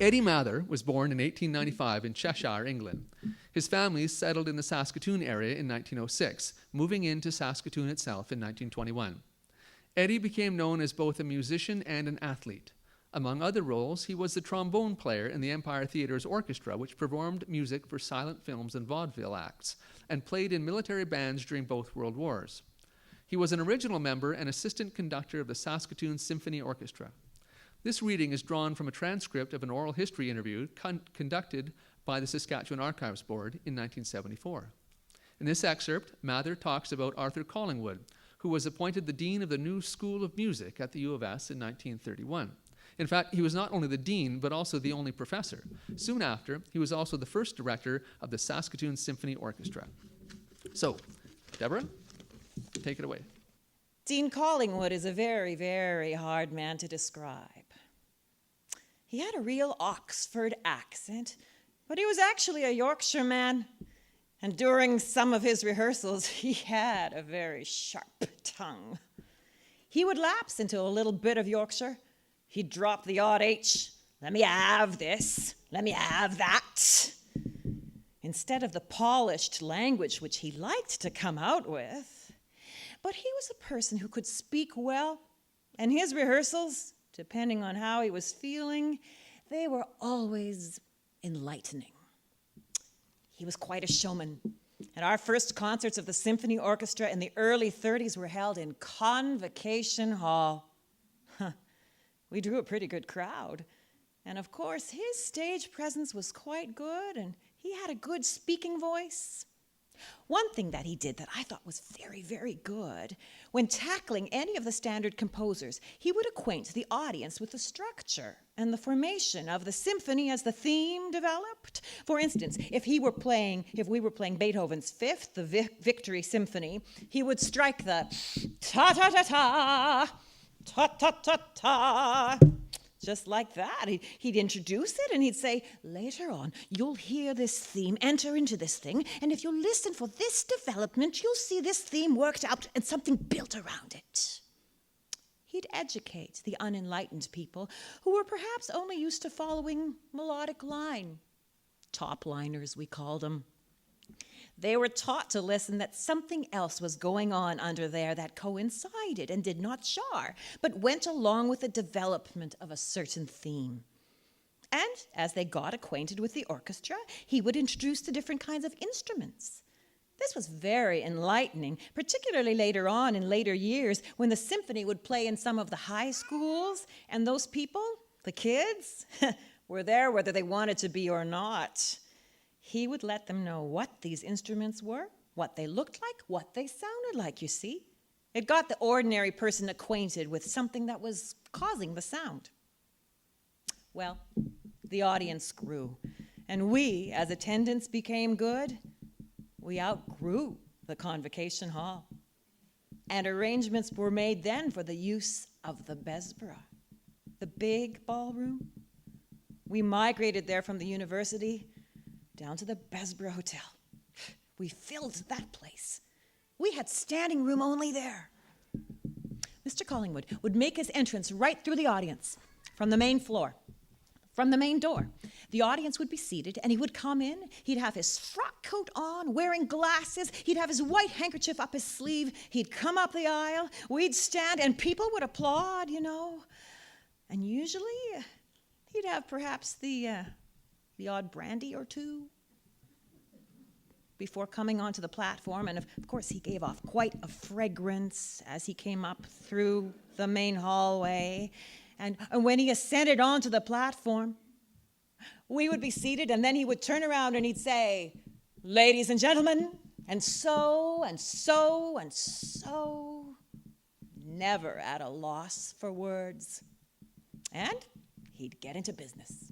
Eddie Mather was born in 1895 in Cheshire, England. His family settled in the Saskatoon area in 1906, moving into Saskatoon itself in 1921. Eddie became known as both a musician and an athlete. Among other roles, he was the trombone player in the Empire Theatre's orchestra, which performed music for silent films and vaudeville acts, and played in military bands during both World Wars. He was an original member and assistant conductor of the Saskatoon Symphony Orchestra. This reading is drawn from a transcript of an oral history interview conducted by the Saskatchewan Archives Board in 1974. In this excerpt, Mather talks about Arthur Collingwood, who was appointed the Dean of the New School of Music at the U of S in 1931. In fact, he was not only the dean, but also the only professor. Soon after, he was also the first director of the Saskatoon Symphony Orchestra. So, Deborah, take it away. Dean Collingwood is a very, very hard man to describe. He had a real Oxford accent, but he was actually a Yorkshire man. And during some of his rehearsals, he had a very sharp tongue. He would lapse into a little bit of Yorkshire. He'd drop the odd H. Let me have this. Let me have that. Instead of the polished language which he liked to come out with. But he was a person who could speak well, and his rehearsals, depending on how he was feeling, they were always enlightening. He was quite a showman. And our first concerts of the Symphony Orchestra in the early 30s were held in Convocation Hall. We drew a pretty good crowd. And of course, his stage presence was quite good, and he had a good speaking voice. One thing that he did that I thought was very, very good, when tackling any of the standard composers, he would acquaint the audience with the structure and the formation of the symphony as the theme developed. For instance, if we were playing Beethoven's Fifth, the Victory Symphony, he would strike the ta-ta-ta-ta, ta-ta-ta-ta, just like that. He'd introduce it and he'd say, later on, you'll hear this theme enter into this thing, and if you listen for this development, you'll see this theme worked out and something built around it. He'd educate the unenlightened people who were perhaps only used to following melodic line. Top-liners, we called them. They were taught to listen that something else was going on under there that coincided and did not jar, but went along with the development of a certain theme. And as they got acquainted with the orchestra, he would introduce the different kinds of instruments. This was very enlightening, particularly later on in later years when the symphony would play in some of the high schools, and those people, the kids, were there whether they wanted to be or not. He would let them know what these instruments were, what they looked like, what they sounded like, you see. It got the ordinary person acquainted with something that was causing the sound. Well, the audience grew, and we, as attendance became good, we outgrew the Convocation Hall. And arrangements were made then for the use of the Besborough, the big ballroom. We migrated there from the university down to the Besborough Hotel. We filled that place. We had standing room only there. Mr. Collingwood would make his entrance right through the audience, from the main floor, from the main door. The audience would be seated, and he would come in. He'd have his frock coat on, wearing glasses. He'd have his white handkerchief up his sleeve. He'd come up the aisle. We'd stand, and people would applaud, you know. And usually, he'd have perhaps the odd brandy or two before coming onto the platform. And of course, he gave off quite a fragrance as he came up through the main hallway. And when he ascended onto the platform, we would be seated, and then he would turn around and he'd say, ladies and gentlemen, and so, and so, and so, never at a loss for words. And he'd get into business.